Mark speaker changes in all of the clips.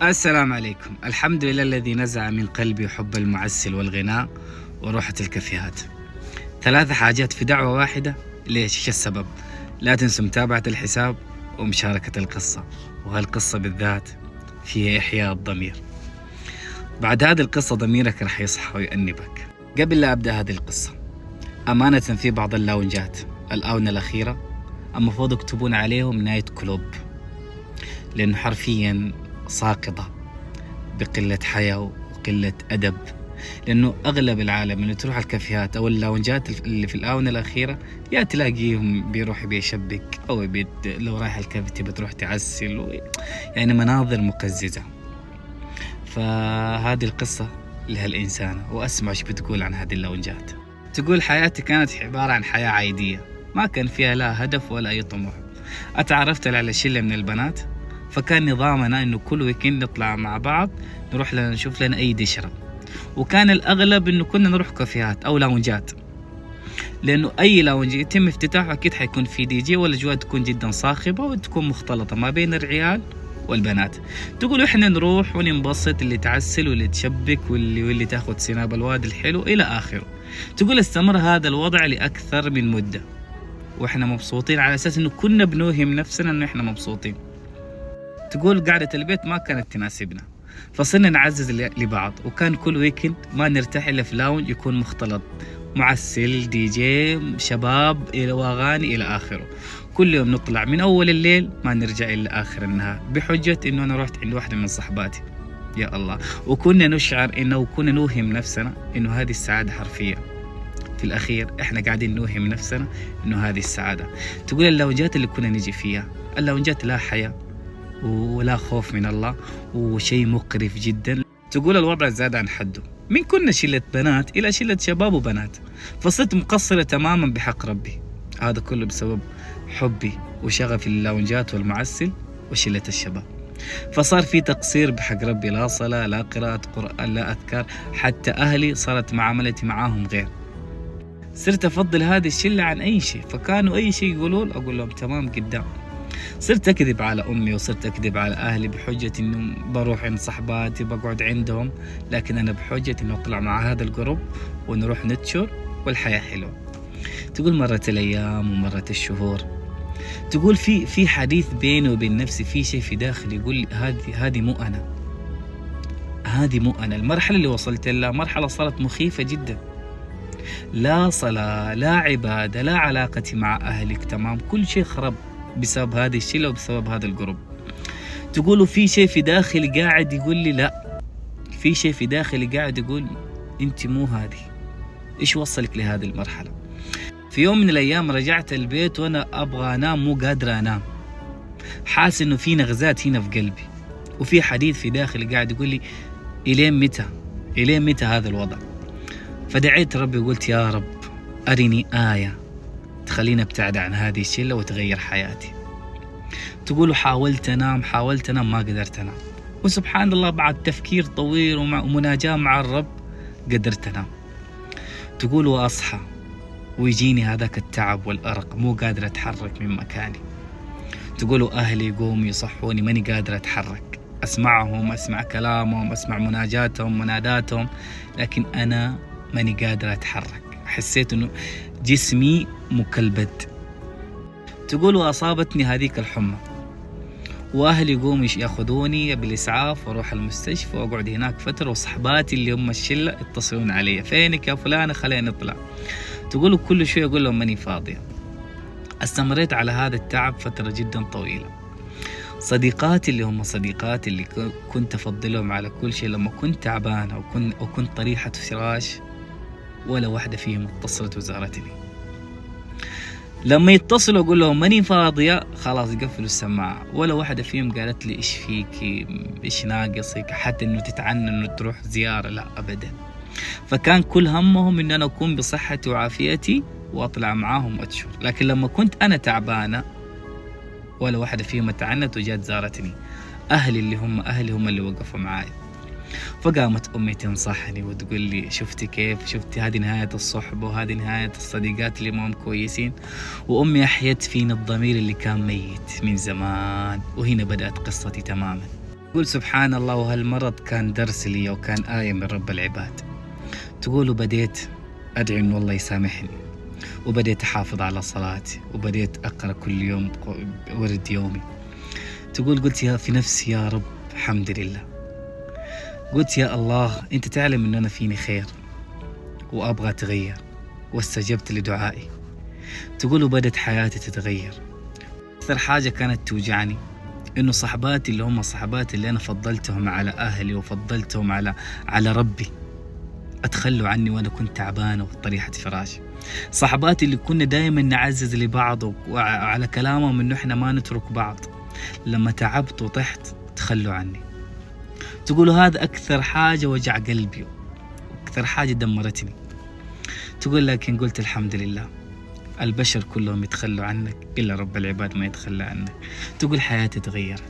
Speaker 1: السلام عليكم. الحمد لله الذي نزع من قلبي حب المعسل والغناء وروحة الكافيهات. 3 حاجات في دعوة واحدة. ليش؟ ايش السبب؟ لا تنسوا متابعة الحساب ومشاركة القصة، وهالقصة بالذات فيها إحياء الضمير. بعد هذه القصة ضميرك رح يصحى ويأنبك. قبل لا أبدأ هذه القصة، أمانة في بعض اللاونجات الآونة الأخيرة المفروض يكتبون عليهم نايت كلوب، لأنه حرفيا ساقطة بقلة حياة وقلة أدب. لأنه أغلب العالم اللي تروح الكافيهات أو اللاونجات اللي في الآونة الأخيرة يا تلاقيهم بيروح بيشبك أو لو رايح الكافيه تبي تروح تعسل يعني مناظر مقززة. فهذه القصة لهالإنسانة، وأسمع ايش بتقول عن هذه اللاونجات. تقول: حياتي كانت عبارة عن حياة عادية، ما كان فيها لا هدف ولا أي طموح. أتعرفت على شلة من البنات، فكان نظامنا إنه كل ويكند نطلع مع بعض نروح نشوف لنا أي دشرة، وكان الأغلب إنه كنا نروح كافيهات أو لاونجات، لأنه أي لاونج يتم افتتاحه أكيد حيكون في دي جي، والأجواء تكون جدا صاخبة وتكون مختلطة ما بين الرجال والبنات. تقول إحنا نروح وننبسط، اللي تعسل واللي تشبك واللي تاخد سناب الواد الحلو إلى آخره. تقول استمر هذا الوضع لأكثر من مدة وإحنا مبسوطين، على أساس إنه كنا بنوهم نفسنا إنه إحنا مبسوطين. تقول قعدة البيت ما كانت تناسبنا، فصرنا نعزز لبعض، وكان كل ويكند ما نرتاح إلا في لاونج يكون مختلط، معسل، دي جي، شباب وأغاني إلى آخره. كل يوم نطلع من أول الليل ما نرجع إلا آخر النهار، بحجة إنه أنا رحت عند واحدة من صحباتي. يا الله. وكنا نشعر إنه كنا نوهم نفسنا إنه هذه السعادة حرفية. في الأخير إحنا قاعدين نوهم نفسنا إنه هذه السعادة. تقول اللاونجات اللي كنا نجي فيها، اللاونجات لا حياة ولا خوف من الله وشيء مقرف جدا. تقول الوضع زاد عن حده، من كنا شلة بنات إلى شلة شباب وبنات، فصرت مقصرة تماما بحق ربي. هذا كله بسبب حبي وشغفي للاونجات والمعسل وشلة الشباب. فصار في تقصير بحق ربي، لا صلاة لا قراءة قرآن لا أذكار، حتى أهلي صارت معاملتي معاهم غير. صرت أفضل هذه الشلة عن أي شيء، فكانوا أي شيء يقولون أقول لهم تمام قدام. صرت أكذب على أمي وصرت أكذب على أهلي بحجة إنه بروح عند صحباتي بقعد عندهم، لكن أنا بحجة إنه أطلع مع هذا الجروب ونروح نتشر والحياة حلوة. تقول مرت الأيام ومرت الشهور. تقول في حديث بيني وبين نفسي، في شيء في داخلي يقول لي هذه مو أنا، هذه مو أنا. المرحلة اللي وصلت لها مرحلة صارت مخيفة جدا، لا صلاة لا عبادة لا علاقتي مع أهلك تمام، كل شيء خرب بسبب هذه الشلة وبسبب هذا الجروب. تقولوا في شيء في داخلي قاعد يقول لي لا، في شيء في داخلي قاعد يقول انت مو هذه. ايش وصلك لهذه المرحلة؟ في يوم من الايام رجعت البيت وانا ابغى انام، مو قادر انام، حاسس انه في نغزات هنا في قلبي، وفي حديث في داخلي قاعد يقول لي الين متى هذا الوضع. فدعيت ربي وقلت يا رب أرني آية تخليني ابتعد عن هذه الشلة وتغير حياتي. تقولوا حاولت انام ما قدرت انام، وسبحان الله بعد تفكير طويل ومناجاة مع الرب قدرت انام. تقولوا اصحى ويجيني هذاك التعب والارق، مو قادر اتحرك من مكاني. تقولوا اهلي يقوموا يصحوني ماني قادر اتحرك، اسمعهم، اسمع كلامهم، اسمع مناجاتهم مناداتهم، لكن انا ماني قادر اتحرك. حسيت انه جسمي مكلبد. تقولوا أصابتني هذيك الحمى، وأهلي يقوموا ياخذوني بالإسعاف وأروح المستشفى وأقعد هناك فترة، وصحباتي اللي هم الشلة يتصلون علي، فينك يا فلانة خلينا نطلع. تقولوا كل شوي أقول لهم ماني فاضية. استمريت على هذا التعب فترة جدا طويلة. صديقاتي اللي هم صديقاتي اللي كنت أفضلهم على كل شيء، لما كنت تعبانة وكنت طريحة فراش، ولا واحدة فيهم اتصلت وزارتني. لما يتصلوا أقول لهم ماني فاضية، خلاص يقفلوا السماعة، ولا واحدة فيهم قالت لي إيش فيكي، إيش ناقصك، حتى إنه تتعنى إنه تروح زيارة، لا أبدا. فكان كل همهم إن أنا أكون بصحتي وعافيتي وأطلع معاهم وأتشر. لكن لما كنت أنا تعبانة ولا واحدة فيهم تعنت وجات زارتني. أهلي اللي هم أهلي هم اللي وقفوا معاي. فقامت أمي تنصحني وتقول لي شفتي كيف، شفتي هذه نهاية الصحبة وهذه نهاية الصديقات اللي ما هم كويسين. وأمي أحيت فيني الضمير اللي كان ميت من زمان، وهنا بدأت قصتي تماما. تقول سبحان الله وهالمرض كان درس لي وكان آية من رب العباد. تقول وبديت أدعي إنه الله يسامحني، وبديت أحافظ على صلاتي، وبديت أقرأ كل يوم ورد يومي. تقول قلت في نفسي يا رب الحمد لله، قلت يا الله أنت تعلم إن أنا فيني خير وأبغى أتغير، واستجبت لدعائي. تقول وبدت حياتي تتغير. أكثر حاجة كانت توجعني إنه صحباتي اللي هم صحباتي اللي أنا فضلتهم على أهلي وفضلتهم على ربي أتخلوا عني وأنا كنت تعبان وفي طريحة فراشي. صحباتي اللي كنا دائما نعزز لبعض وعلى كلامهم إنه إحنا ما نترك بعض، لما تعبت وطحت تخلوا عني. تقولوا هذا أكثر حاجة وجع قلبي وأكثر حاجة دمرتني. تقول لكن قلت الحمد لله، البشر كلهم يتخلوا عنك إلا رب العباد ما يتخلى عنك. تقول حياتي تغيرت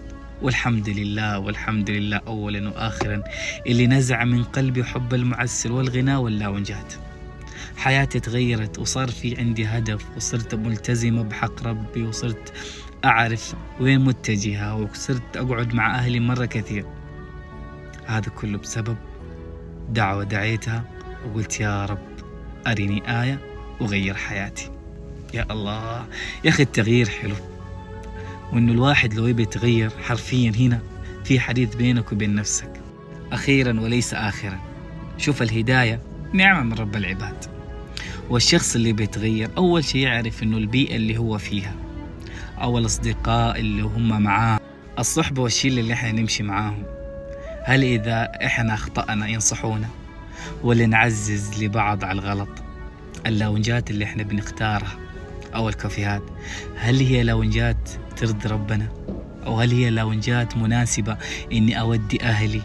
Speaker 1: والحمد لله، والحمد لله أولا وآخرا اللي نزع من قلبي حب المعسل والغناء واللاونجات. حياتي تغيرت وصار في عندي هدف، وصرت ملتزمة بحق ربي، وصرت أعرف وين متجهة، وصرت أقعد مع أهلي مرة كثير. هذا كله بسبب دعوة دعيتها وقلت يا رب أرني آية وغير حياتي. يا الله يا أخي التغيير حلو، وإنه الواحد لو يبي يتغير حرفيا هنا في حديث بينك وبين نفسك. أخيرا وليس آخرا، شوف الهداية نعمة من رب العباد، والشخص اللي بيتغير أول شيء يعرف إنه البيئة اللي هو فيها أو الأصدقاء اللي هم معاه، الصحبة والشلة اللي احنا نمشي معاهم، هل إذا احنا أخطأنا ينصحونا ولا نعزز لبعض على الغلط؟ اللونجات اللي احنا بنختارها أو الكافيهات، هل هي لونجات ترضي ربنا؟ أو هل هي لونجات مناسبة إني أودي أهلي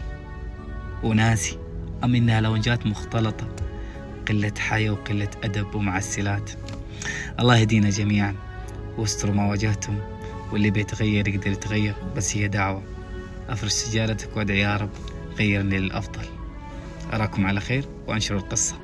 Speaker 1: وناسي؟ أم إنها لونجات مختلطة قلة حياة وقلة أدب ومعسلات؟ الله يهدينا جميعا واستروا ما واجهتم، واللي بيتغير يقدر يتغير، بس هي دعوة. أفرش سجارتك وادعي يا رب غيرني للأفضل. أراكم على خير وأنشروا القصة.